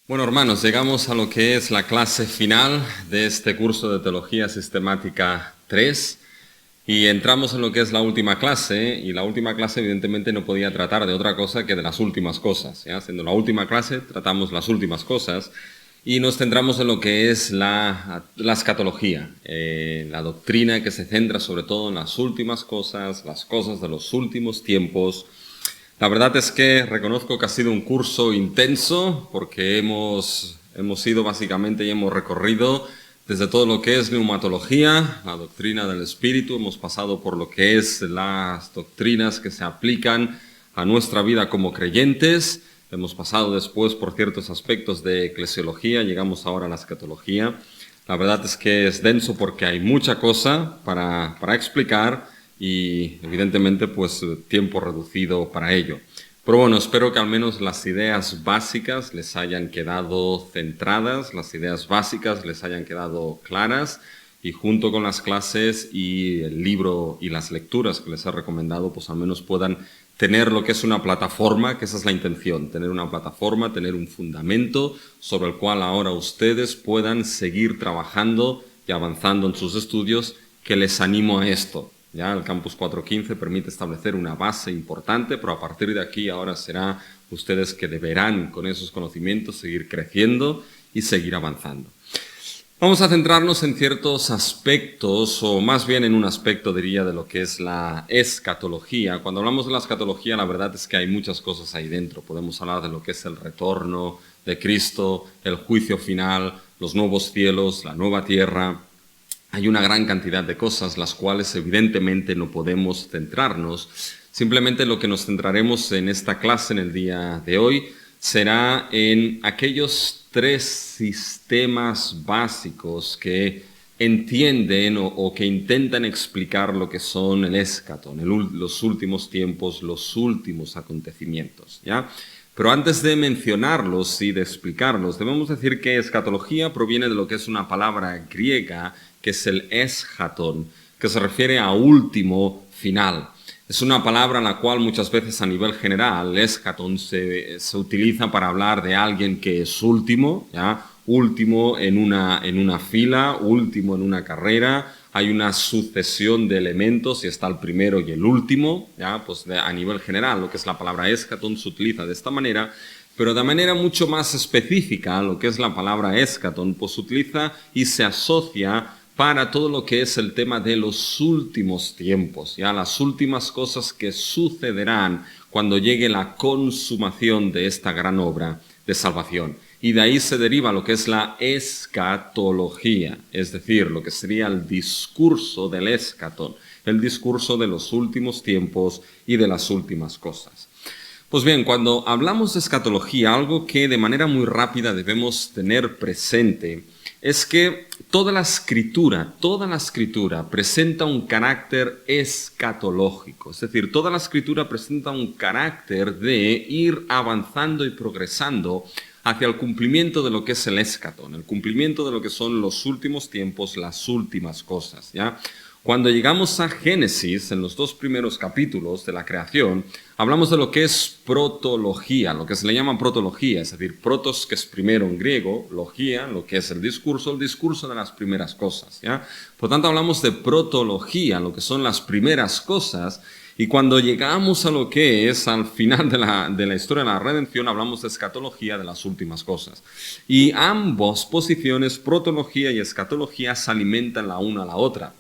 Bueno, hermanos, llegamos a lo que es la clase final de este curso de Teología Sistemática 3 y entramos en lo que es la última clase, y la última clase evidentemente no podía tratar de otra cosa que de las últimas cosas, ¿ya? Siendo la última clase, tratamos las últimas cosas y nos centramos en lo que es la escatología, la doctrina que se centra sobre todo en las últimas cosas, las cosas de los últimos tiempos. La verdad es que reconozco que ha sido un curso intenso porque hemos ido básicamente y hemos recorrido desde todo lo que es neumatología, la doctrina del espíritu, hemos pasado por lo que es las doctrinas que se aplican a nuestra vida como creyentes, hemos pasado después por ciertos aspectos de eclesiología, llegamos ahora a la escatología. La verdad es que es denso porque hay mucha cosa para explicar, y evidentemente pues tiempo reducido para ello. Pero bueno, espero que al menos las ideas básicas les hayan quedado centradas, las ideas básicas les hayan quedado claras, y junto con las clases y el libro y las lecturas que les he recomendado, pues al menos puedan tener lo que es una plataforma, que esa es la intención, tener una plataforma, tener un fundamento sobre el cual ahora ustedes puedan seguir trabajando y avanzando en sus estudios, que les animo a esto. Ya el Campus 415 permite establecer una base importante, pero a partir de aquí ahora será ustedes que deberán con esos conocimientos seguir creciendo y seguir avanzando. Vamos a centrarnos en ciertos aspectos, o más bien en un aspecto, diría, de lo que es la escatología. Cuando hablamos de la escatología, la verdad es que hay muchas cosas ahí dentro. Podemos hablar de lo que es el retorno de Cristo, el juicio final, los nuevos cielos, la nueva tierra. Hay una gran cantidad de cosas las cuales evidentemente no podemos centrarnos. Simplemente lo que nos centraremos en esta clase en el día de hoy será en aquellos 3 sistemas básicos que entienden o que intentan explicar lo que son el escatón, los últimos tiempos, los últimos acontecimientos, ¿ya? Pero antes de mencionarlos y de explicarlos, debemos decir que escatología proviene de lo que es una palabra griega, que es el eschaton, que se refiere a último, final. Es una palabra en la cual muchas veces a nivel general el eschaton se utiliza para hablar de alguien que es último, ¿ya? Último en una fila, último en una carrera. Hay una sucesión de elementos y está el primero y el último, ¿ya? Pues a nivel general lo que es la palabra eschaton se utiliza de esta manera, pero de manera mucho más específica lo que es la palabra eschaton pues se utiliza y se asocia para todo lo que es el tema de los últimos tiempos, ya las últimas cosas que sucederán cuando llegue la consumación de esta gran obra de salvación. Y de ahí se deriva lo que es la escatología, es decir, lo que sería el discurso del escatón, el discurso de los últimos tiempos y de las últimas cosas. Pues bien, cuando hablamos de escatología, algo que de manera muy rápida debemos tener presente es que toda la escritura presenta un carácter escatológico. Es decir, toda la escritura presenta un carácter de ir avanzando y progresando hacia el cumplimiento de lo que es el escatón, el cumplimiento de lo que son los últimos tiempos, las últimas cosas, ¿ya? Cuando llegamos a Génesis, en los 2 primeros capítulos de la creación, hablamos de lo que es protología, lo que se le llama protología, es decir, protos, que es primero en griego, logía, lo que es el discurso de las primeras cosas, ¿ya? Por tanto, hablamos de protología, lo que son las primeras cosas, y cuando llegamos a lo que es al final de la historia de la redención, hablamos de escatología, de las últimas cosas. Y ambas posiciones, protología y escatología, se alimentan la una a la otra.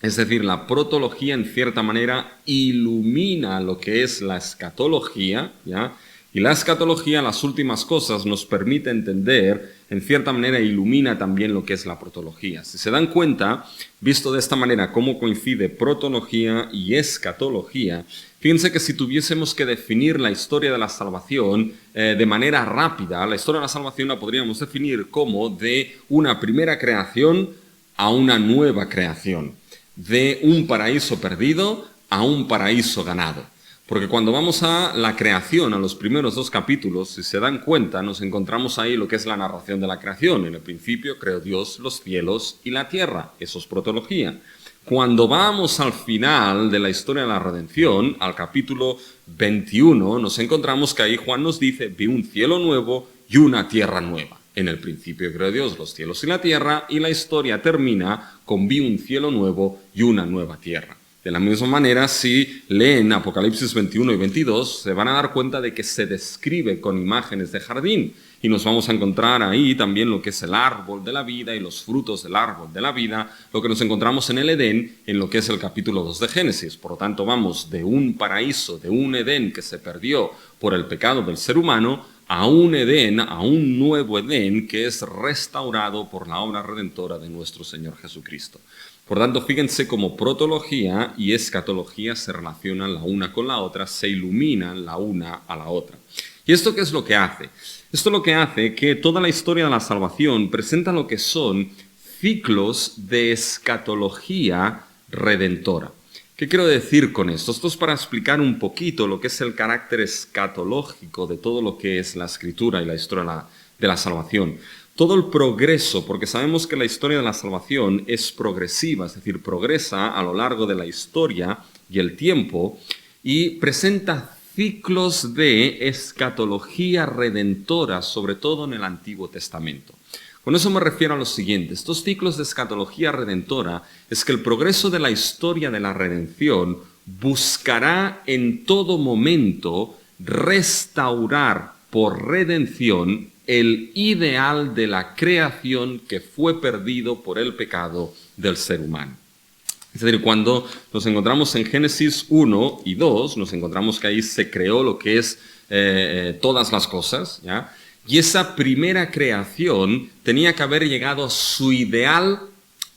Es decir, la protología en cierta manera ilumina lo que es la escatología, ¿ya? Y la escatología, las últimas cosas, nos permite entender, en cierta manera ilumina también lo que es la protología. Si se dan cuenta, visto de esta manera cómo coincide protología y escatología, fíjense que si tuviésemos que definir la historia de la salvación de manera rápida, la historia de la salvación la podríamos definir como de una primera creación a una nueva creación. de un paraíso perdido a un paraíso ganado. Porque cuando vamos a la creación, a los primeros 2 capítulos, si se dan cuenta, nos encontramos ahí lo que es la narración de la creación. En el principio creó Dios los cielos y la tierra. Eso es protología. Cuando vamos al final de la historia de la redención, al capítulo 21, nos encontramos que ahí Juan nos dice, vi un cielo nuevo y una tierra nueva. En el principio creó Dios los cielos y la tierra, y la historia termina con vi un cielo nuevo y una nueva tierra. De la misma manera, si leen Apocalipsis 21 y 22, se van a dar cuenta de que se describe con imágenes de jardín. Y nos vamos a encontrar ahí también lo que es el árbol de la vida y los frutos del árbol de la vida, lo que nos encontramos en el Edén, en lo que es el capítulo 2 de Génesis. Por lo tanto, vamos de un paraíso, de un Edén que se perdió por el pecado del ser humano, a un Edén, a un nuevo Edén que es restaurado por la obra redentora de nuestro Señor Jesucristo. Por tanto, fíjense cómo protología y escatología se relacionan la una con la otra, se iluminan la una a la otra. ¿Y esto qué es lo que hace? Esto lo que hace que toda la historia de la salvación presenta lo que son ciclos de escatología redentora. ¿Qué quiero decir con esto? Esto es para explicar un poquito lo que es el carácter escatológico de todo lo que es la escritura y la historia de la salvación. Todo el progreso, porque sabemos que la historia de la salvación es progresiva, es decir, progresa a lo largo de la historia y el tiempo, y presenta ciclos de escatología redentora, sobre todo en el Antiguo Testamento. Con eso me refiero a lo siguiente. Estos ciclos de escatología redentora es que el progreso de la historia de la redención buscará en todo momento restaurar por redención el ideal de la creación que fue perdido por el pecado del ser humano. Es decir, cuando nos encontramos en Génesis 1 y 2, nos encontramos que ahí se creó lo que es todas las cosas, ¿ya? Y esa primera creación tenía que haber llegado a su ideal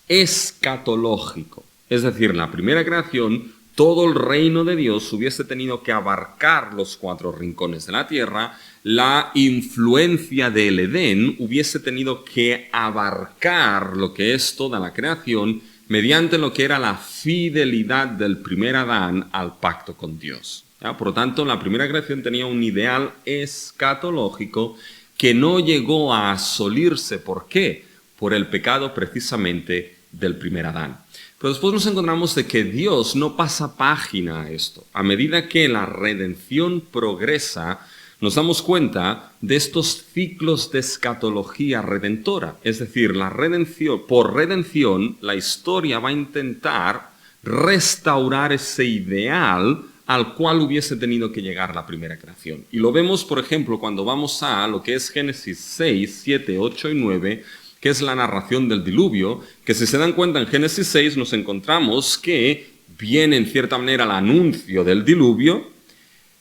escatológico. Es decir, la primera creación, todo el reino de Dios hubiese tenido que abarcar los 4 rincones de la tierra, la influencia del Edén hubiese tenido que abarcar lo que es toda la creación mediante lo que era la fidelidad del primer Adán al pacto con Dios. ¿Ya? Por lo tanto, la primera creación tenía un ideal escatológico que no llegó a asolirse. ¿Por qué? Por el pecado precisamente del primer Adán. Pero después nos encontramos de que Dios no pasa página a esto. A medida que la redención progresa, nos damos cuenta de estos ciclos de escatología redentora. Es decir, la redención, por redención, la historia va a intentar restaurar ese ideal al cual hubiese tenido que llegar la primera creación. Y lo vemos, por ejemplo, cuando vamos a lo que es Génesis 6, 7, 8 y 9, que es la narración del diluvio, que si se dan cuenta en Génesis 6 nos encontramos que viene en cierta manera el anuncio del diluvio.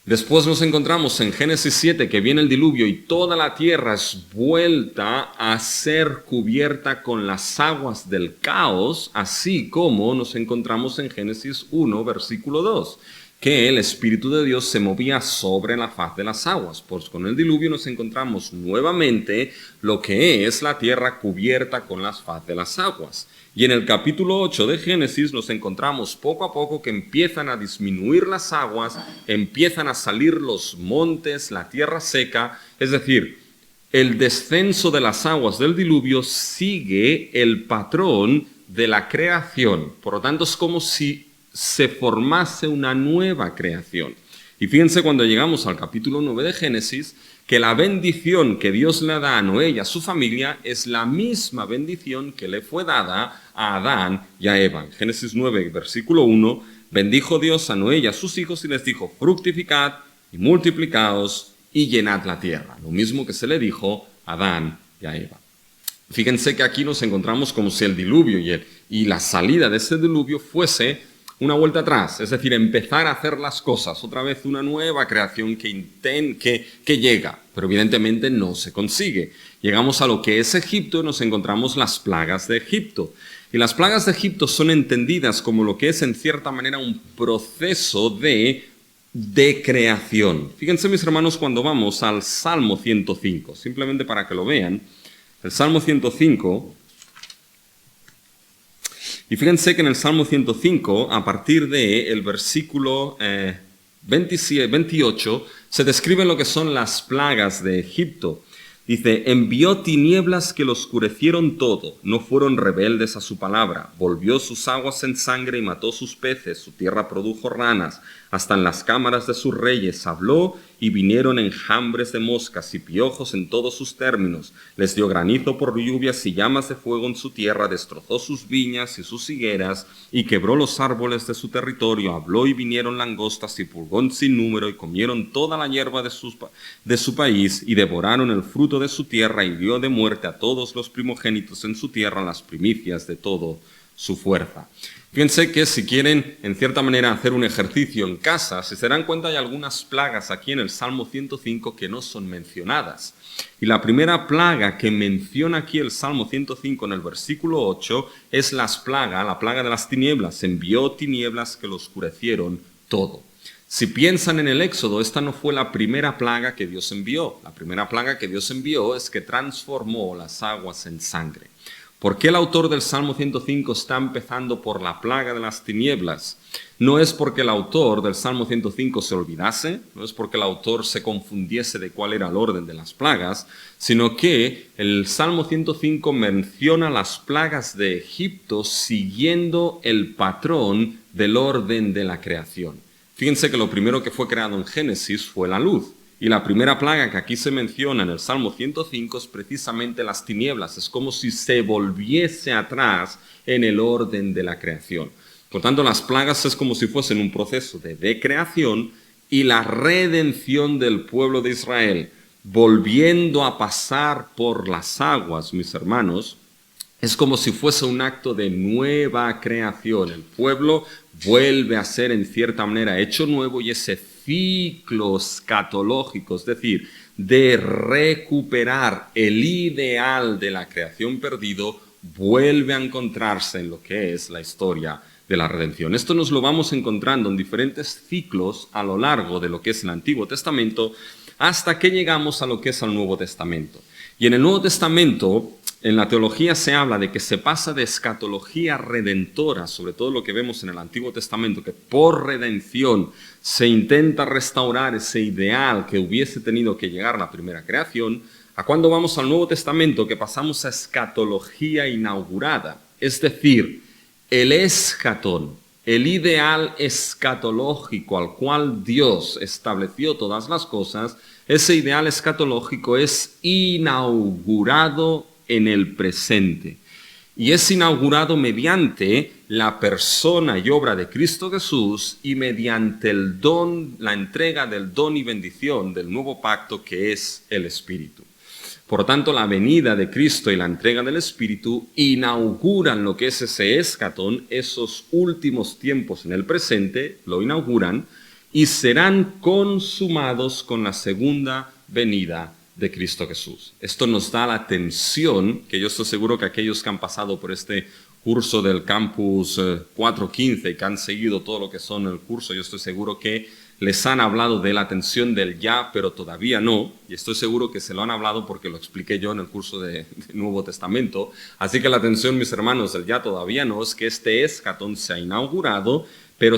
Después nos encontramos en Génesis 7 que viene el diluvio y toda la tierra es vuelta a ser cubierta con las aguas del caos, así como nos encontramos en Génesis 1, versículo 2, que el Espíritu de Dios se movía sobre la faz de las aguas. Pues con el diluvio nos encontramos nuevamente lo que es la tierra cubierta con la faz de las aguas. Y en el capítulo 8 de Génesis nos encontramos poco a poco que empiezan a disminuir las aguas, empiezan a salir los montes, la tierra seca, es decir, el descenso de las aguas del diluvio sigue el patrón de la creación. Por lo tanto, es como si se formase una nueva creación. Y fíjense cuando llegamos al capítulo 9 de Génesis, que la bendición que Dios le da a Noé y a su familia es la misma bendición que le fue dada a Adán y a Eva. En Génesis 9, versículo 1, bendijo Dios a Noé y a sus hijos y les dijo, fructificad y multiplicaos y llenad la tierra. Lo mismo que se le dijo a Adán y a Eva. Fíjense que aquí nos encontramos como si el diluvio y la salida de ese diluvio fuese una vuelta atrás, es decir, empezar a hacer las cosas, otra vez una nueva creación que llega, pero evidentemente no se consigue. Llegamos a lo que es Egipto y nos encontramos las plagas de Egipto. Y las plagas de Egipto son entendidas como lo que es en cierta manera un proceso de creación. Fíjense mis hermanos cuando vamos al Salmo 105, simplemente para que lo vean, el Salmo 105... Y fíjense que en el Salmo 105, a partir del versículo 28, se describen lo que son las plagas de Egipto. Dice, envió tinieblas que lo oscurecieron todo, no fueron rebeldes a su palabra, volvió sus aguas en sangre y mató sus peces, su tierra produjo ranas, hasta en las cámaras de sus reyes habló y vinieron enjambres de moscas y piojos en todos sus términos, les dio granizo por lluvias y llamas de fuego en su tierra, destrozó sus viñas y sus higueras y quebró los árboles de su territorio, habló y vinieron langostas y pulgón sin número y comieron toda la hierba de su país y devoraron el fruto de su tierra y dio de muerte a todos los primogénitos en su tierra, las primicias de todo su fuerza. Fíjense que si quieren, en cierta manera, hacer un ejercicio en casa, si se dan cuenta hay algunas plagas aquí en el Salmo 105 que no son mencionadas. Y la primera plaga que menciona aquí el Salmo 105 en el versículo 8 es la plaga de las tinieblas. Envió tinieblas que lo oscurecieron todo. Si piensan en el Éxodo, esta no fue la primera plaga que Dios envió. La primera plaga que Dios envió es que transformó las aguas en sangre. ¿Por qué el autor del Salmo 105 está empezando por la plaga de las tinieblas? No es porque el autor del Salmo 105 se olvidase, no es porque el autor se confundiese de cuál era el orden de las plagas, sino que el Salmo 105 menciona las plagas de Egipto siguiendo el patrón del orden de la creación. Fíjense que lo primero que fue creado en Génesis fue la luz. Y la primera plaga que aquí se menciona en el Salmo 105 es precisamente las tinieblas. Es como si se volviese atrás en el orden de la creación. Por tanto, las plagas es como si fuesen un proceso de decreación y la redención del pueblo de Israel, volviendo a pasar por las aguas, mis hermanos, es como si fuese un acto de nueva creación. El pueblo vuelve a ser en cierta manera hecho nuevo y ese ciclo escatológico, es decir, de recuperar el ideal de la creación perdido, vuelve a encontrarse en lo que es la historia de la redención. Esto nos lo vamos encontrando en diferentes ciclos a lo largo de lo que es el Antiguo Testamento, hasta que llegamos a lo que es el Nuevo Testamento. Y en el Nuevo Testamento, en la teología se habla de que se pasa de escatología redentora, sobre todo lo que vemos en el Antiguo Testamento, que por redención se intenta restaurar ese ideal que hubiese tenido que llegar a la primera creación, a cuando vamos al Nuevo Testamento que pasamos a escatología inaugurada, es decir, el escatón, el ideal escatológico al cual Dios estableció todas las cosas, ese ideal escatológico es inaugurado en el presente. Y es inaugurado mediante la persona y obra de Cristo Jesús y mediante el don, la entrega del don y bendición del nuevo pacto que es el Espíritu. Por lo tanto, la venida de Cristo y la entrega del Espíritu inauguran lo que es ese escatón, esos últimos tiempos en el presente, lo inauguran y serán consumados con la segunda venida de Cristo Jesús. Esto nos da la tensión que yo estoy seguro que aquellos que han pasado por este curso del Campus 415 y que han seguido todo lo que son el curso, yo estoy seguro que les han hablado de la tensión del ya, pero todavía no, y estoy seguro que se lo han hablado porque lo expliqué yo en el curso de Nuevo Testamento. Así que la tensión, mis hermanos, del ya todavía no, es que este escatón se ha inaugurado, pero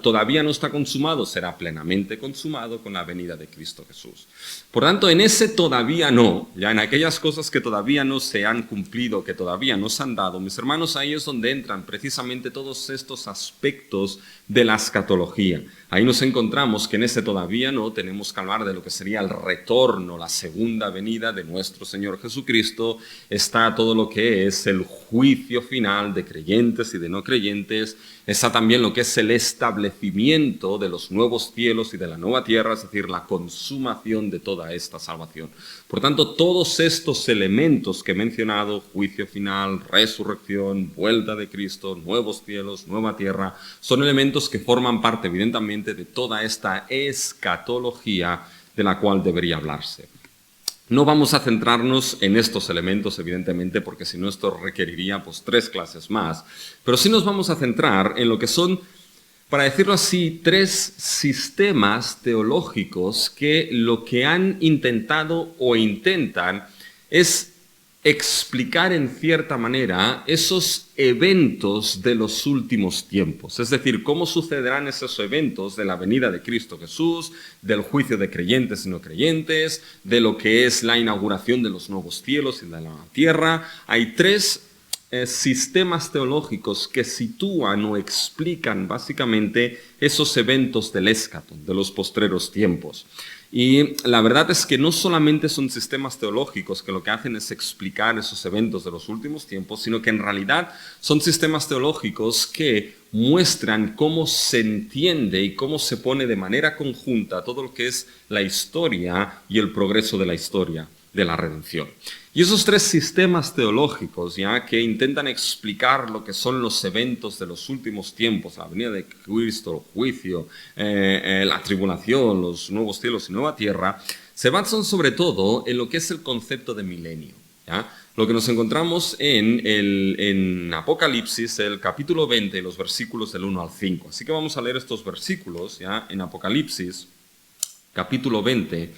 todavía no está consumado, será plenamente consumado con la venida de Cristo Jesús. Por tanto, en ese todavía no, ya en aquellas cosas que todavía no se han cumplido, que todavía no se han dado, mis hermanos, ahí es donde entran precisamente todos estos aspectos de la escatología. Ahí nos encontramos que en ese todavía no tenemos que hablar de lo que sería el retorno, la segunda venida de nuestro Señor Jesucristo. Está todo lo que es el juicio final de creyentes y de no creyentes. Está también lo que es el establecimiento de los nuevos cielos y de la nueva tierra, es decir, la consumación de toda esta salvación. Por tanto, todos estos elementos que he mencionado, juicio final, resurrección, vuelta de Cristo, nuevos cielos, nueva tierra, son elementos que forman parte, evidentemente, de toda esta escatología de la cual debería hablarse. No vamos a centrarnos en estos elementos, evidentemente, porque si no esto requeriría 3 clases más, pero sí nos vamos a centrar en lo que son, para decirlo así, 3 sistemas teológicos que lo que han intentado o intentan es explicar en cierta manera esos eventos de los últimos tiempos. Es decir, cómo sucederán esos eventos de la venida de Cristo Jesús, del juicio de creyentes y no creyentes, de lo que es la inauguración de los nuevos cielos y de la nueva tierra. Hay tres sistemas teológicos que sitúan o explican básicamente esos eventos del eschaton, de los postreros tiempos. Y la verdad es que no solamente son sistemas teológicos que lo que hacen es explicar esos eventos de los últimos tiempos, sino que en realidad son sistemas teológicos que muestran cómo se entiende y cómo se pone de manera conjunta todo lo que es la historia y el progreso de la historia de la redención. Y esos tres sistemas teológicos, ya que intentan explicar lo que son los eventos de los últimos tiempos, la venida de Cristo, el juicio, la tribulación, los nuevos cielos y nueva tierra, se basan sobre todo en lo que es el concepto de milenio, ¿ya? Lo que nos encontramos en Apocalipsis, el capítulo 20, los versículos del 1 al 5. Así que vamos a leer estos versículos, ¿ya? En Apocalipsis, capítulo 20,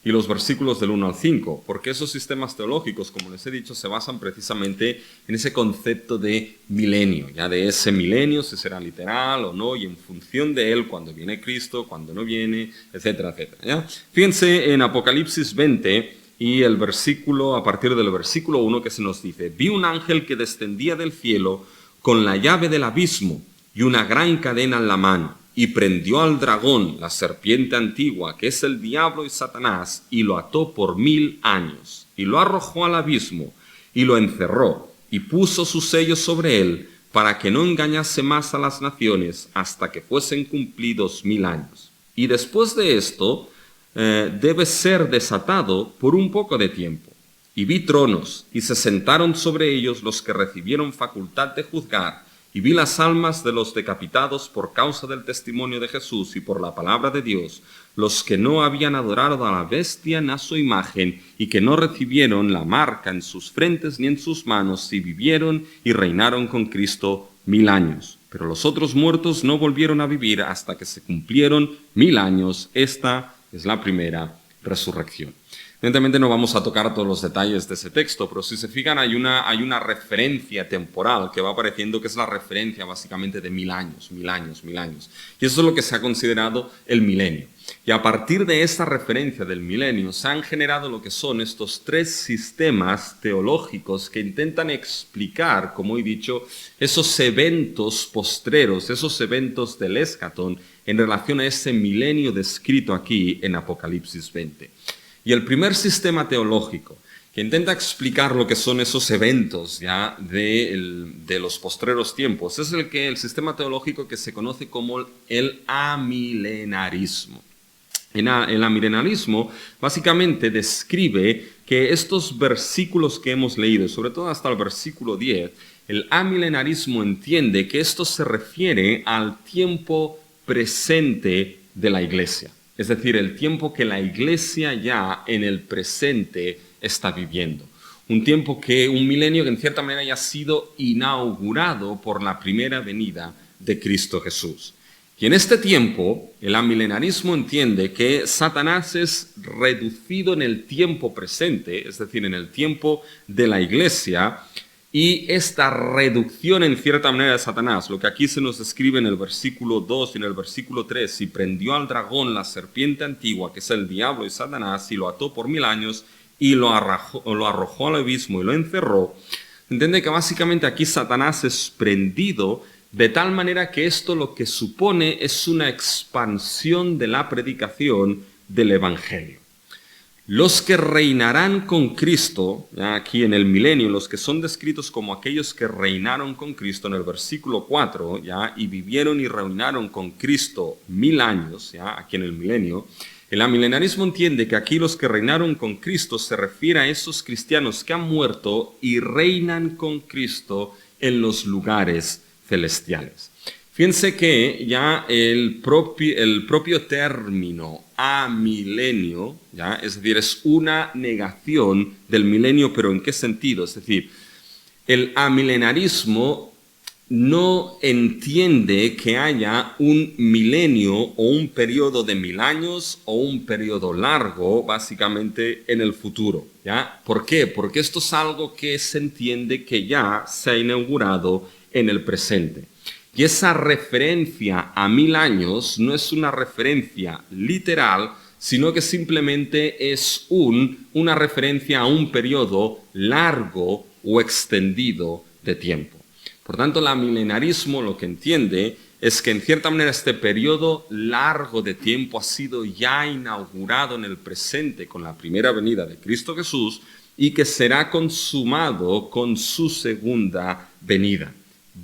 y los versículos del 1 al 5, porque esos sistemas teológicos, como les he dicho, se basan precisamente en ese concepto de milenio, ya de ese milenio, si será literal o no, y en función de él, cuando viene Cristo, cuando no viene, etcétera, etcétera, ¿ya? Fíjense en Apocalipsis 20 y el versículo, a partir del versículo 1, que se nos dice: vi un ángel que descendía del cielo con la llave del abismo y una gran cadena en la mano, y prendió al dragón, la serpiente antigua, que es el diablo y Satanás, y lo ató por 1000 años, y lo arrojó al abismo, y lo encerró, y puso sus sellos sobre él, para que no engañase más a las naciones, hasta que fuesen cumplidos 1000 años. Y después de esto, debe ser desatado por un poco de tiempo. Y vi tronos, y se sentaron sobre ellos los que recibieron facultad de juzgar, y vi las almas de los decapitados por causa del testimonio de Jesús y por la palabra de Dios, los que no habían adorado a la bestia ni a su imagen, y que no recibieron la marca en sus frentes ni en sus manos, y vivieron y reinaron con Cristo 1000 años. Pero los otros muertos no volvieron a vivir hasta que se cumplieron 1000 años. Esta es la primera resurrección. Evidentemente no vamos a tocar todos los detalles de ese texto, pero si se fijan hay una referencia temporal que va apareciendo, que es la referencia básicamente de 1000 años, 1000 años, 1000 años. Y eso es lo que se ha considerado el milenio. Y a partir de esta referencia del milenio se han generado lo que son estos tres sistemas teológicos que intentan explicar, como he dicho, esos eventos postreros, esos eventos del escatón en relación a ese milenio descrito aquí en Apocalipsis 20. Y el primer sistema teológico que intenta explicar lo que son esos eventos ya de los postreros tiempos es el sistema teológico que se conoce como el amilenarismo. El amilenarismo básicamente describe que estos versículos que hemos leído, sobre todo hasta el versículo 10, el amilenarismo entiende que esto se refiere al tiempo presente de la Iglesia. Es decir, el tiempo que la Iglesia ya en el presente está viviendo. Un milenio que en cierta manera ya ha sido inaugurado por la primera venida de Cristo Jesús. Y en este tiempo, el amilenarismo entiende que Satanás es reducido en el tiempo presente, es decir, en el tiempo de la Iglesia, y esta reducción en cierta manera de Satanás, lo que aquí se nos describe en el versículo 2 y en el versículo 3, y prendió al dragón, la serpiente antigua, que es el diablo y Satanás, y lo ató por 1000 años, y lo arrojó al abismo y lo encerró, entiende que básicamente aquí Satanás es prendido de tal manera que esto lo que supone es una expansión de la predicación del Evangelio. Los que reinarán con Cristo, ya aquí en el milenio, los que son descritos como aquellos que reinaron con Cristo en el versículo 4, ya, y vivieron y reinaron con Cristo 1000 años, ya, aquí en el milenio, el amilenarismo entiende que aquí los que reinaron con Cristo se refiere a esos cristianos que han muerto y reinan con Cristo en los lugares celestiales. Fíjense que ya el propio término amilenio, ¿ya? Es decir, es una negación del milenio, pero ¿en qué sentido? Es decir, el amilenarismo no entiende que haya un milenio o un periodo de 1000 años o un periodo largo, básicamente, en el futuro, ¿ya? ¿Por qué? Porque esto es algo que se entiende que ya se ha inaugurado en el presente. Y esa referencia a 1000 años no es una referencia literal, sino que simplemente es una referencia a un periodo largo o extendido de tiempo. Por tanto, el milenarismo lo que entiende es que en cierta manera este periodo largo de tiempo ha sido ya inaugurado en el presente con la primera venida de Cristo Jesús y que será consumado con su segunda venida.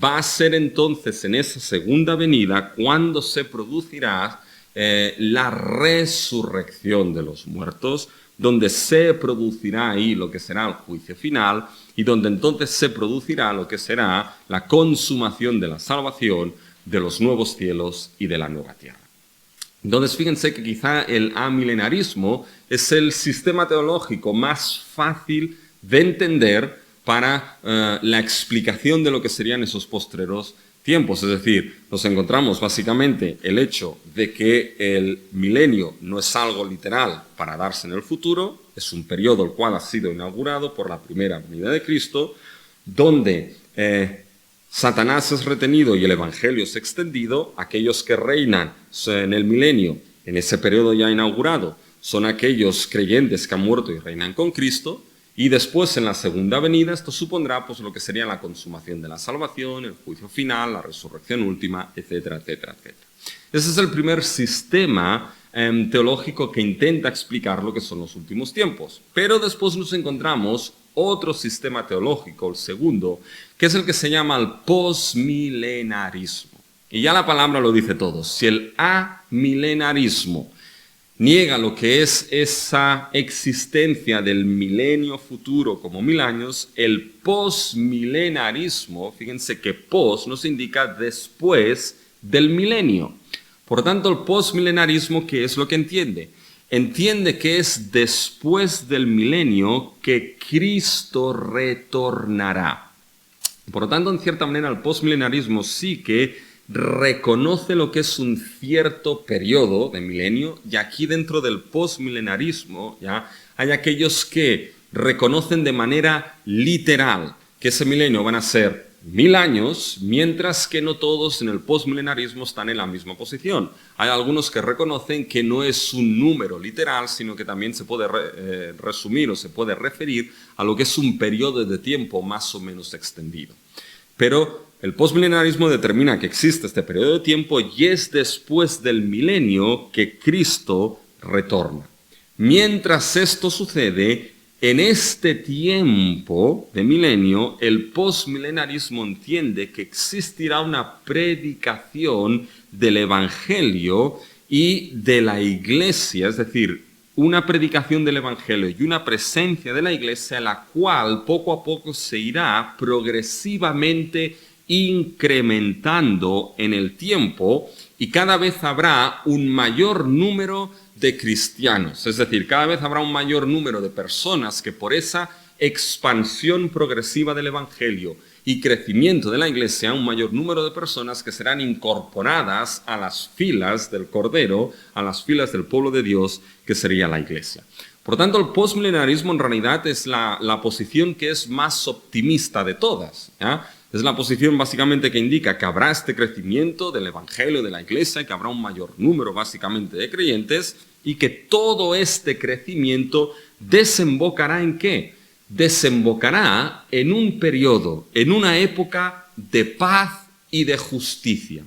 Va a ser entonces en esa segunda venida cuando se producirá la resurrección de los muertos, donde se producirá ahí lo que será el juicio final y donde entonces se producirá lo que será la consumación de la salvación, de los nuevos cielos y de la nueva tierra. Entonces, fíjense que quizá el amilenarismo es el sistema teológico más fácil de entender para la explicación de lo que serían esos postreros tiempos. Es decir, nos encontramos básicamente el hecho de que el milenio no es algo literal para darse en el futuro, es un periodo el cual ha sido inaugurado por la primera venida de Cristo, donde Satanás es retenido y el evangelio es extendido. Aquellos que reinan en el milenio, en ese periodo ya inaugurado, son aquellos creyentes que han muerto y reinan con Cristo. Y después, en la segunda venida, esto supondrá pues, lo que sería la consumación de la salvación, el juicio final, la resurrección última, etcétera, etcétera, etcétera. Ese es el primer sistema teológico que intenta explicar lo que son los últimos tiempos. Pero después nos encontramos otro sistema teológico, el segundo, que es el que se llama el posmilenarismo. Y ya la palabra lo dice todo. Si el amilenarismo niega lo que es esa existencia del milenio futuro como 1000 años, el posmilenarismo, fíjense que pos nos indica después del milenio. Por tanto, el posmilenarismo, ¿qué es lo que entiende? Entiende que es después del milenio que Cristo retornará. Por lo tanto, en cierta manera, el posmilenarismo sí que reconoce lo que es un cierto periodo de milenio, y aquí dentro del posmilenarismo ya hay aquellos que reconocen de manera literal que ese milenio van a ser 1000 años, mientras que no todos en el posmilenarismo están en la misma posición. Hay algunos que reconocen que no es un número literal, sino que también se puede resumir o se puede referir a lo que es un periodo de tiempo más o menos extendido. Pero el posmilenarismo determina que existe este periodo de tiempo y es después del milenio que Cristo retorna. Mientras esto sucede, en este tiempo de milenio, el posmilenarismo entiende que existirá una predicación del Evangelio y de la Iglesia, es decir, una predicación del Evangelio y una presencia de la Iglesia, la cual poco a poco se irá progresivamente incrementando en el tiempo y cada vez habrá un mayor número de cristianos. Es decir, cada vez habrá un mayor número de personas que por esa expansión progresiva del Evangelio y crecimiento de la Iglesia, un mayor número de personas que serán incorporadas a las filas del Cordero, a las filas del pueblo de Dios, que sería la Iglesia. Por tanto, el posmilenarismo en realidad es la posición que es más optimista de todas, ¿ya? Es la posición básicamente que indica que habrá este crecimiento del Evangelio, de la Iglesia, y que habrá un mayor número básicamente de creyentes, y que todo este crecimiento desembocará ¿en qué? Desembocará en un periodo, en una época de paz y de justicia.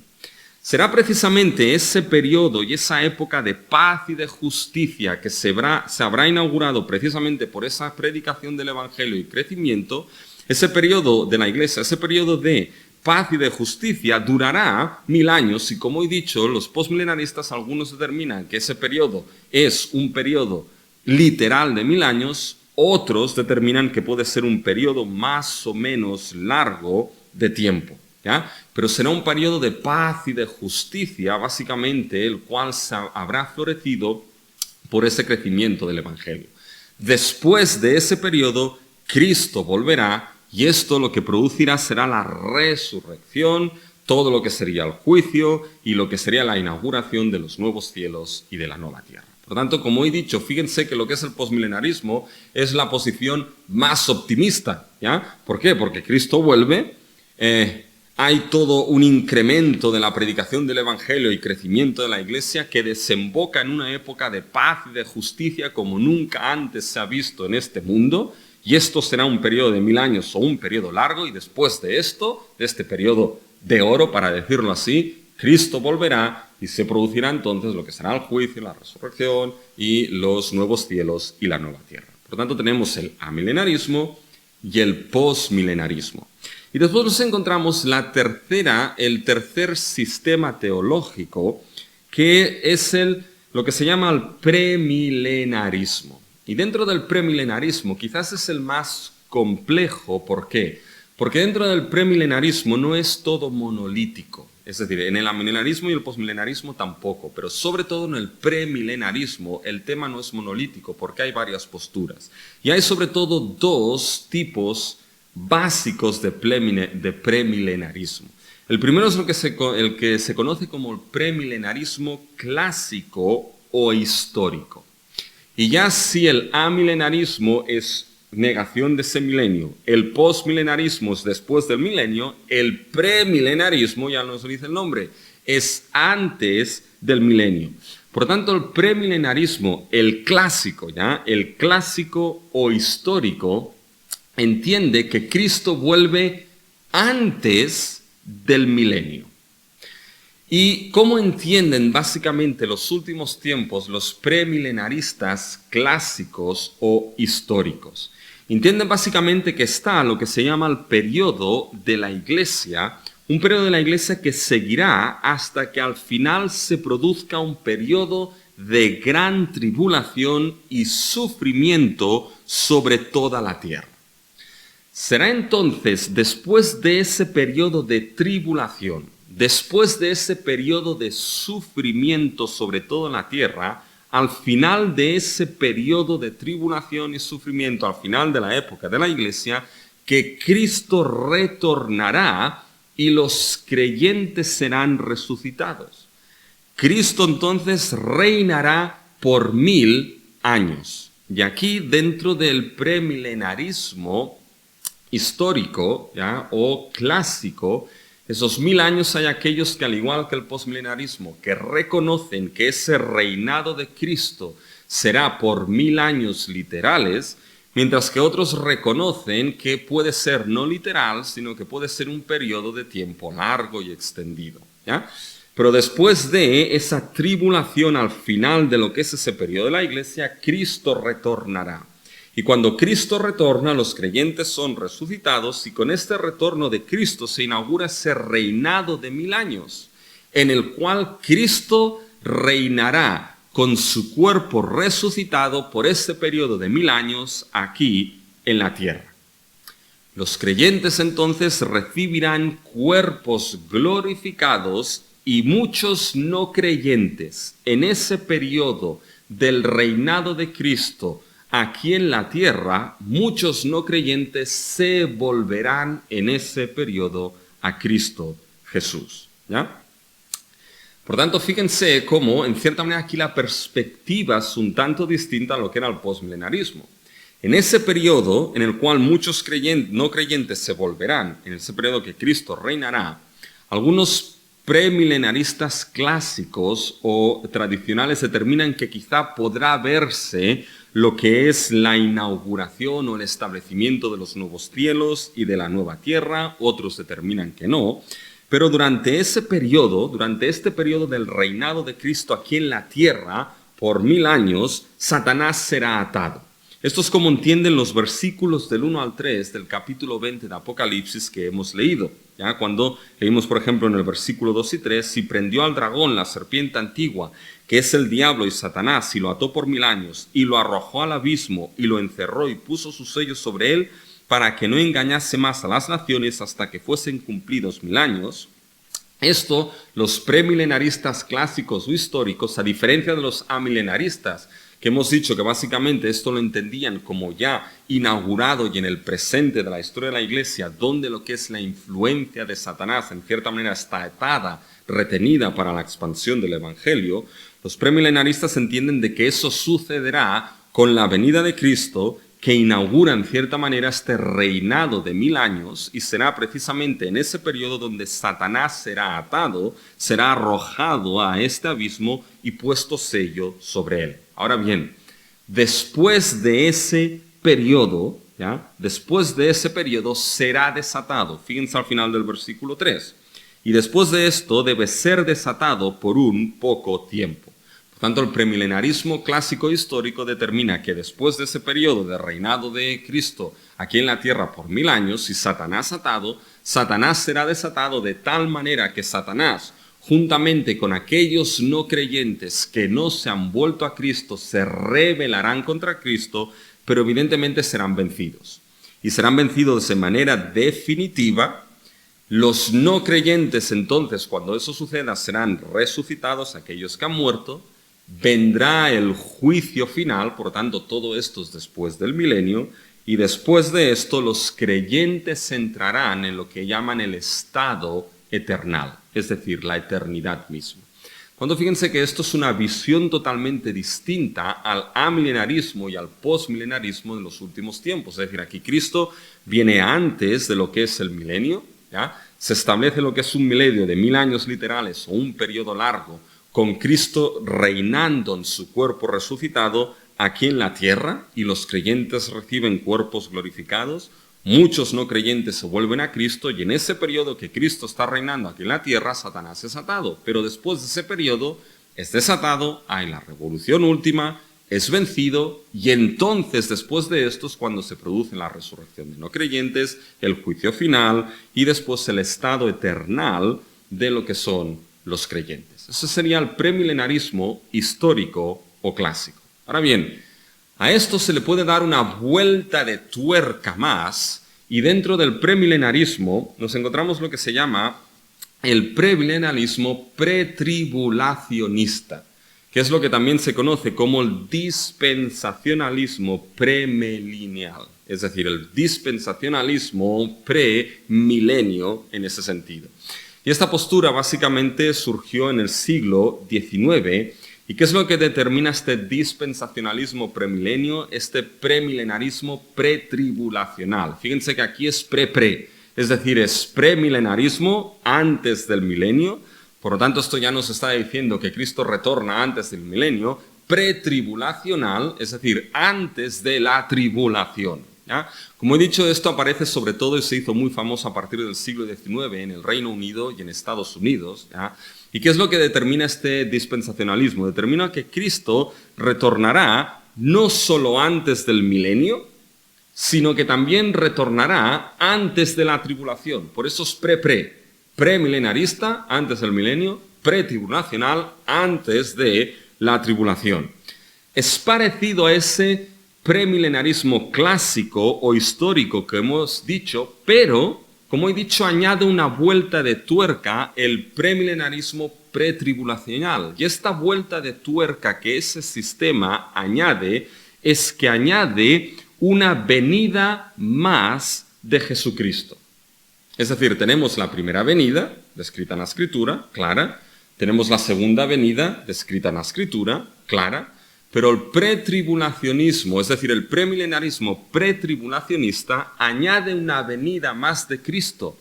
Será precisamente ese periodo y esa época de paz y de justicia que se habrá inaugurado precisamente por esa predicación del Evangelio y crecimiento. Ese periodo de la Iglesia, ese periodo de paz y de justicia durará 1000 años y, como he dicho, los posmilenaristas algunos determinan que ese periodo es un periodo literal de 1000 años, otros determinan que puede ser un periodo más o menos largo de tiempo, ¿ya? Pero será un periodo de paz y de justicia, básicamente, el cual habrá florecido por ese crecimiento del Evangelio. Después de ese periodo, Cristo volverá y esto lo que producirá será la resurrección, todo lo que sería el juicio y lo que sería la inauguración de los nuevos cielos y de la nueva tierra. Por lo tanto, como he dicho, fíjense que lo que es el posmilenarismo es la posición más optimista, ¿ya? ¿Por qué? Porque Cristo vuelve, hay todo un incremento de la predicación del Evangelio y crecimiento de la Iglesia que desemboca en una época de paz y de justicia como nunca antes se ha visto en este mundo, y esto será un periodo de 1000 años o un periodo largo, y después de esto, de este periodo de oro, para decirlo así, Cristo volverá y se producirá entonces lo que será el juicio, la resurrección y los nuevos cielos y la nueva tierra. Por lo tanto, tenemos el amilenarismo y el posmilenarismo. Y después nos encontramos el tercer sistema teológico, que es lo que se llama el premilenarismo. Y dentro del premilenarismo quizás es el más complejo. ¿Por qué? Porque dentro del premilenarismo no es todo monolítico. Es decir, en el amilenarismo y el posmilenarismo tampoco, pero sobre todo en el premilenarismo el tema no es monolítico porque hay varias posturas. Y hay sobre todo dos tipos básicos de premilenarismo. El primero es el que se conoce como el premilenarismo clásico o histórico. Y ya si el amilenarismo es negación de ese milenio, el postmilenarismo es después del milenio, el premilenarismo, ya nos lo dice el nombre, es antes del milenio. Por tanto, el premilenarismo, el clásico o histórico, entiende que Cristo vuelve antes del milenio. ¿Y cómo entienden básicamente los últimos tiempos los premilenaristas clásicos o históricos? Entienden básicamente que está lo que se llama el periodo de la Iglesia, un periodo de la Iglesia que seguirá hasta que al final se produzca un periodo de gran tribulación y sufrimiento sobre toda la tierra. Será entonces, después de ese periodo de tribulación, después de ese periodo de sufrimiento sobre toda la tierra, al final de ese periodo de tribulación y sufrimiento, al final de la época de la Iglesia, que Cristo retornará y los creyentes serán resucitados. Cristo entonces reinará por 1000 años. Y aquí, dentro del premilenarismo histórico, ¿ya?, o clásico, esos 1000 años hay aquellos que, al igual que el posmilenarismo, que reconocen que ese reinado de Cristo será por 1000 años literales, mientras que otros reconocen que puede ser no literal, sino que puede ser un periodo de tiempo largo y extendido, ¿ya? Pero después de esa tribulación, al final de lo que es ese periodo de la Iglesia, Cristo retornará. Y cuando Cristo retorna, los creyentes son resucitados, y con este retorno de Cristo se inaugura ese reinado de 1000 años, en el cual Cristo reinará con su cuerpo resucitado por ese periodo de 1000 años aquí en la tierra. Los creyentes entonces recibirán cuerpos glorificados, y muchos no creyentes en ese periodo del reinado de Cristo aquí en la tierra, muchos no creyentes se volverán en ese periodo a Cristo Jesús, ¿ya? Por tanto, fíjense cómo, en cierta manera, aquí la perspectiva es un tanto distinta a lo que era el posmilenarismo. En ese periodo en el cual muchos no creyentes se volverán, en ese periodo que Cristo reinará, algunos premilenaristas clásicos o tradicionales determinan que quizá podrá verse lo que es la inauguración o el establecimiento de los nuevos cielos y de la nueva tierra. Otros determinan que no. Pero durante este periodo del reinado de Cristo aquí en la tierra, por 1000 años, Satanás será atado. Esto es como entienden los versículos del 1 al 3 del capítulo 20 de Apocalipsis que hemos leído. ¿Ya? Cuando leímos, por ejemplo, en el versículo 2 y 3, y prendió al dragón, la serpiente antigua, que es el diablo y Satanás, y lo ató por 1000 años, y lo arrojó al abismo, y lo encerró, y puso sus sellos sobre él, para que no engañase más a las naciones hasta que fuesen cumplidos 1000 años. Esto, los premilenaristas clásicos o históricos, a diferencia de los amilenaristas, que hemos dicho que básicamente esto lo entendían como ya inaugurado y en el presente de la historia de la Iglesia, donde lo que es la influencia de Satanás en cierta manera está atada, retenida para la expansión del Evangelio, los premilenaristas entienden de que eso sucederá con la venida de Cristo, que inaugura en cierta manera este reinado de 1000 años, y será precisamente en ese periodo donde Satanás será atado, será arrojado a este abismo y puesto sello sobre él. Ahora bien, después de ese periodo, después de ese periodo será desatado. Fíjense al final del versículo 3. Y después de esto debe ser desatado por un poco tiempo. Por tanto, el premilenarismo clásico histórico determina que después de ese periodo de reinado de Cristo aquí en la tierra por 1000 años, si Satanás atado, Satanás será desatado de tal manera que Satanás, juntamente con aquellos no creyentes que no se han vuelto a Cristo, se rebelarán contra Cristo, pero evidentemente serán vencidos. Y serán vencidos de manera definitiva. Los no creyentes entonces, cuando eso suceda, serán resucitados, aquellos que han muerto. Vendrá el juicio final, por tanto todo esto es después del milenio, y después de esto los creyentes entrarán en lo que llaman el estado eternal, es decir, la eternidad misma. Cuando fíjense que esto es una visión totalmente distinta al amilenarismo y al postmilenarismo de los últimos tiempos, es decir, aquí Cristo viene antes de lo que es el milenio, se establece lo que es un milenio de 1000 años literales o un periodo largo, con Cristo reinando en su cuerpo resucitado aquí en la tierra, y los creyentes reciben cuerpos glorificados. Muchos no creyentes se vuelven a Cristo, y en ese periodo que Cristo está reinando aquí en la tierra, Satanás es atado. Pero después de ese periodo es desatado, hay la revolución última, es vencido, y entonces después de esto es cuando se produce la resurrección de no creyentes, el juicio final y después el estado eternal de lo que son los creyentes. Ese sería el premilenarismo histórico o clásico. Ahora bien, a esto se le puede dar una vuelta de tuerca más, y dentro del premilenarismo nos encontramos lo que se llama el premilenarismo pretribulacionista, que es lo que también se conoce como el dispensacionalismo premilenial, es decir, el dispensacionalismo premilenio en ese sentido. Y esta postura básicamente surgió en el siglo XIX. ¿Y qué es lo que determina este dispensacionalismo premilenio, este premilenarismo pretribulacional? Fíjense que aquí es pre-pre, es decir, es premilenarismo antes del milenio. Por lo tanto, esto ya nos está diciendo que Cristo retorna antes del milenio. Pretribulacional, es decir, antes de la tribulación. Como he dicho, esto aparece sobre todo y se hizo muy famoso a partir del siglo XIX en el Reino Unido y en Estados Unidos. ¿Y qué es lo que determina este dispensacionalismo? Determina que Cristo retornará no solo antes del milenio, sino que también retornará antes de la tribulación. Por eso es premilenarista antes del milenio, pretribulacional antes de la tribulación. Es parecido a ese premilenarismo clásico o histórico que hemos dicho, pero, como he dicho, añade una vuelta de tuerca el premilenarismo pretribulacional. Y esta vuelta de tuerca que ese sistema añade es que añade una venida más de Jesucristo. Es decir, tenemos la primera venida, descrita en la Escritura, clara, tenemos la segunda venida, descrita en la Escritura, clara, pero el pretribulacionismo, es decir, el premilenarismo pretribulacionista, añade una venida más de Cristo,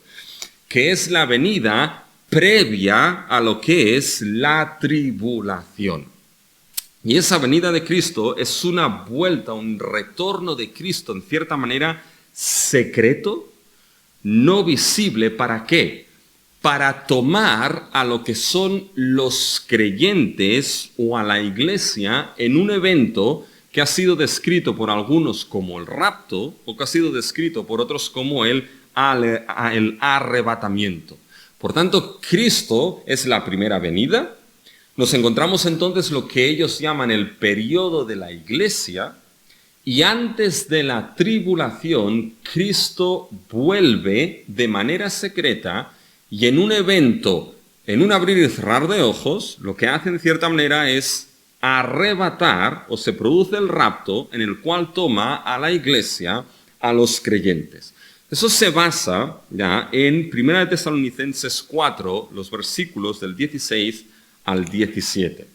que es la venida previa a lo que es la tribulación. Y esa venida de Cristo es una vuelta, un retorno de Cristo, en cierta manera, secreto, no visible. ¿Para qué? Para tomar a lo que son los creyentes o a la iglesia en un evento que ha sido descrito por algunos como el rapto o que ha sido descrito por otros como el arrebatamiento. Por tanto, Cristo es la primera venida. Nos encontramos entonces lo que ellos llaman el periodo de la iglesia, y antes de la tribulación, Cristo vuelve de manera secreta. Y en un evento, en un abrir y cerrar de ojos, lo que hace en cierta manera es arrebatar, o se produce el rapto en el cual toma a la iglesia, a los creyentes. Eso se basa ya en 1 Tesalonicenses 4, los versículos del 16 al 17.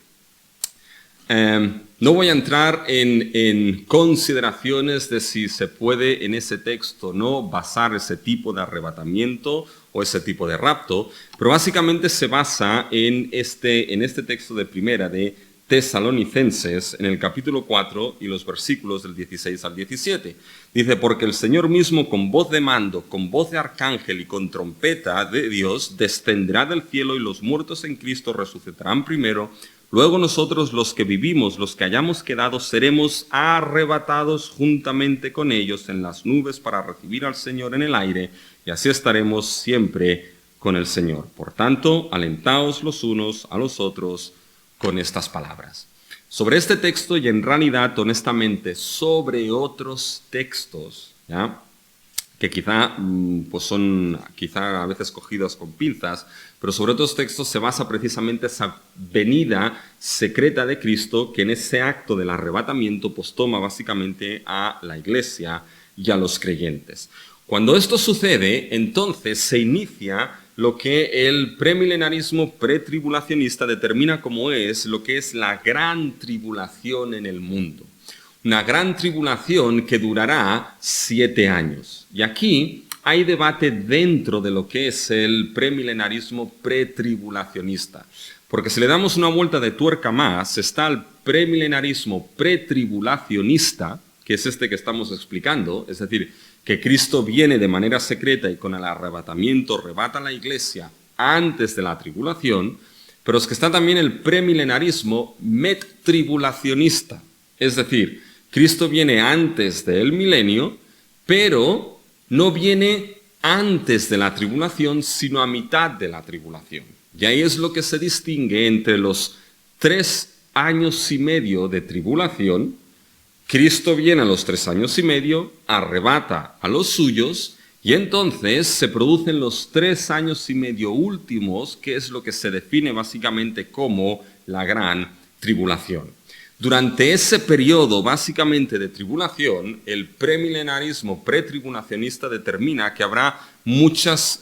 No voy a entrar en consideraciones de si se puede en ese texto no basar ese tipo de arrebatamiento o ese tipo de rapto, pero básicamente se basa en este texto de 1 de Tesalonicenses, en el capítulo 4 y los versículos del 16 al 17. Dice, porque el Señor mismo con voz de mando, con voz de arcángel y con trompeta de Dios, descenderá del cielo y los muertos en Cristo resucitarán primero. Luego nosotros los que vivimos, los que hayamos quedado, seremos arrebatados juntamente con ellos en las nubes para recibir al Señor en el aire, y así estaremos siempre con el Señor. Por tanto, alentaos los unos a los otros con estas palabras. Sobre este texto y en realidad, honestamente, sobre otros textos, ¿ya?, que quizá pues son a veces cogidos con pinzas, pero sobre otros textos se basa precisamente esa venida secreta de Cristo, que en ese acto del arrebatamiento pues toma básicamente a la iglesia y a los creyentes. Cuando esto sucede, entonces se inicia lo que el premilenarismo pretribulacionista determina como es lo que es la gran tribulación en el mundo. Una gran tribulación que durará 7 años. Y aquí hay debate dentro de lo que es el premilenarismo pretribulacionista. Porque si le damos una vuelta de tuerca más, está el premilenarismo pretribulacionista, que es este que estamos explicando, es decir, que Cristo viene de manera secreta y con el arrebatamiento arrebata a la iglesia antes de la tribulación, pero es que está también el premilenarismo medtribulacionista, es decir, Cristo viene antes del milenio, pero no viene antes de la tribulación, sino a mitad de la tribulación. Y ahí es lo que se distingue entre los 3 años y medio de tribulación. Cristo viene a los 3 años y medio, arrebata a los suyos, y entonces se producen los 3 años y medio últimos, que es lo que se define básicamente como la gran tribulación. Durante ese periodo básicamente de tribulación, el premilenarismo pretribulacionista determina que habrá muchas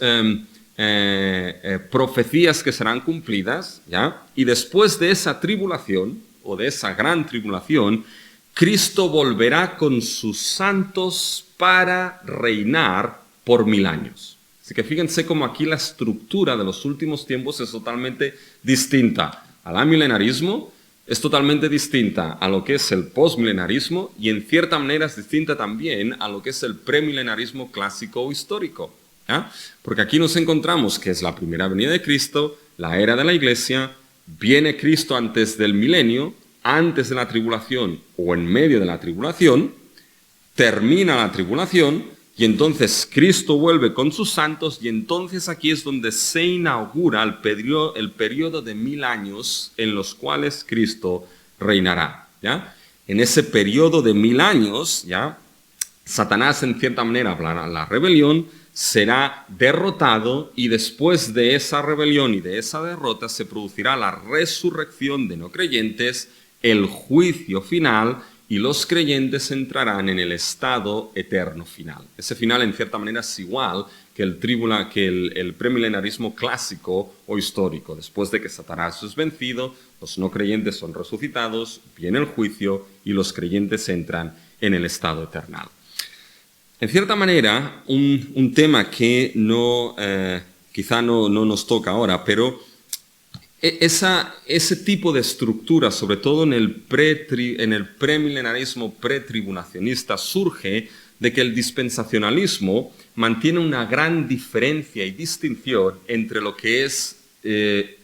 profecías que serán cumplidas, ¿ya? Y después de esa tribulación, o de esa gran tribulación, Cristo volverá con sus santos para reinar por 1000 años. Así que fíjense cómo aquí la estructura de los últimos tiempos es totalmente distinta al amilenarismo, es totalmente distinta a lo que es el postmilenarismo y en cierta manera es distinta también a lo que es el premilenarismo clásico o histórico. ¿Ya? Porque aquí nos encontramos que es la primera venida de Cristo, la era de la iglesia, viene Cristo antes del milenio, antes de la tribulación o en medio de la tribulación, termina la tribulación y entonces Cristo vuelve con sus santos y entonces aquí es donde se inaugura el periodo de 1000 años en los cuales Cristo reinará. ¿Ya? En ese periodo de 1000 años, ¿ya?, Satanás en cierta manera, la rebelión, será derrotado y después de esa rebelión y de esa derrota se producirá la resurrección de no creyentes, el juicio final y los creyentes entrarán en el estado eterno final. Ese final en cierta manera es igual que el premilenarismo clásico o histórico. Después de que Satanás es vencido, los no creyentes son resucitados, viene el juicio y los creyentes entran en el estado eternal. En cierta manera, un tema que quizá no nos toca ahora, pero ese tipo de estructura, sobre todo en el premilenarismo pretribulacionista, surge de que el dispensacionalismo mantiene una gran diferencia y distinción entre lo que es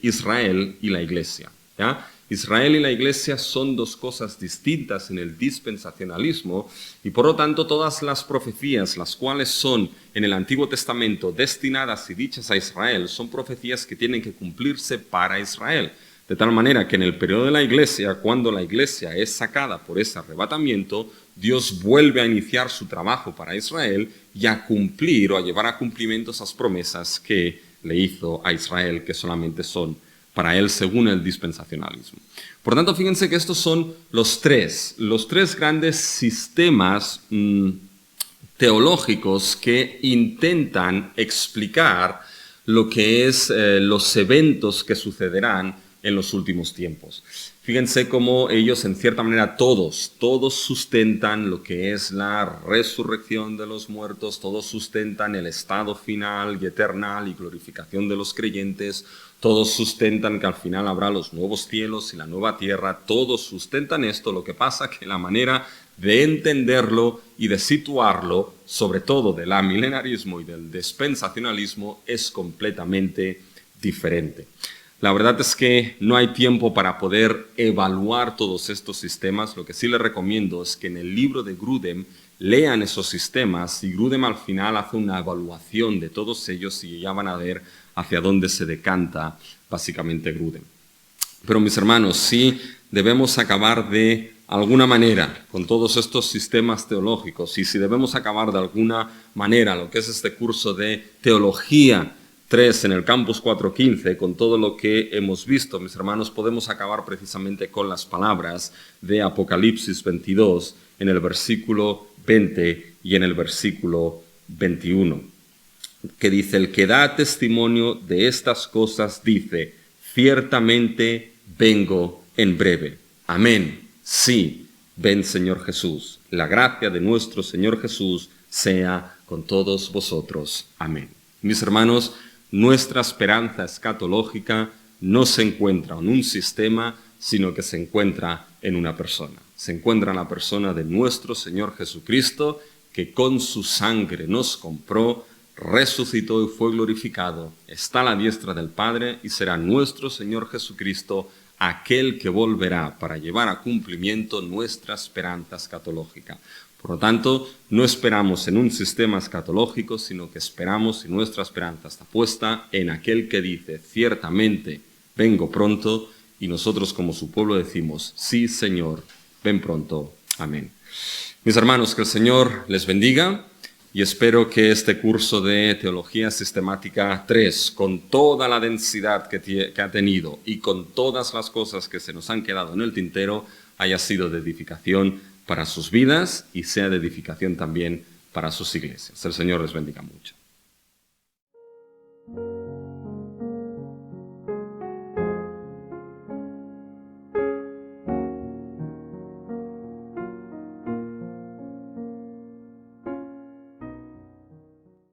Israel y la Iglesia. ¿Ya? Israel y la Iglesia son dos cosas distintas en el dispensacionalismo y por lo tanto todas las profecías, las cuales son en el Antiguo Testamento destinadas y dichas a Israel, son profecías que tienen que cumplirse para Israel. De tal manera que en el periodo de la Iglesia, cuando la Iglesia es sacada por ese arrebatamiento, Dios vuelve a iniciar su trabajo para Israel y a cumplir o a llevar a cumplimiento esas promesas que le hizo a Israel, que solamente son para él según el dispensacionalismo. Por tanto, fíjense que estos son los tres grandes sistemas teológicos que intentan explicar lo que es los eventos que sucederán en los últimos tiempos. Fíjense cómo ellos, en cierta manera, todos sustentan lo que es la resurrección de los muertos, todos sustentan el estado final y eternal y glorificación de los creyentes, todos sustentan que al final habrá los nuevos cielos y la nueva tierra, todos sustentan esto. Lo que pasa que la manera de entenderlo y de situarlo, sobre todo del amilenarismo y del dispensacionalismo, es completamente diferente. La verdad es que no hay tiempo para poder evaluar todos estos sistemas. Lo que sí les recomiendo es que en el libro de Grudem lean esos sistemas y Grudem al final hace una evaluación de todos ellos y ya van a ver hacia dónde se decanta básicamente Grudem. Pero mis hermanos, sí debemos acabar de alguna manera con todos estos sistemas teológicos, y si debemos acabar de alguna manera lo que es este curso de Teología 3 en el Campus 415, con todo lo que hemos visto, mis hermanos, podemos acabar precisamente con las palabras de Apocalipsis 22 en el versículo 20 y en el versículo 21, que dice: el que da testimonio de estas cosas dice, ciertamente vengo en breve. Amén. Sí, ven Señor Jesús. La gracia de nuestro Señor Jesús sea con todos vosotros. Amén. Mis hermanos, nuestra esperanza escatológica no se encuentra en un sistema, sino que se encuentra en una persona. Se encuentra en la persona de nuestro Señor Jesucristo, que con su sangre nos compró, resucitó y fue glorificado, está a la diestra del Padre y será nuestro Señor Jesucristo aquel que volverá para llevar a cumplimiento nuestra esperanza escatológica. Por lo tanto, no esperamos en un sistema escatológico, sino que esperamos, y nuestra esperanza está puesta en aquel que dice, ciertamente vengo pronto, y nosotros como su pueblo decimos, sí Señor, ven pronto. Amén. Mis hermanos, que el Señor les bendiga, y espero que este curso de Teología Sistemática 3, con toda la densidad que ha tenido y con todas las cosas que se nos han quedado en el tintero, haya sido de edificación para sus vidas y sea de edificación también para sus iglesias. El Señor les bendiga mucho.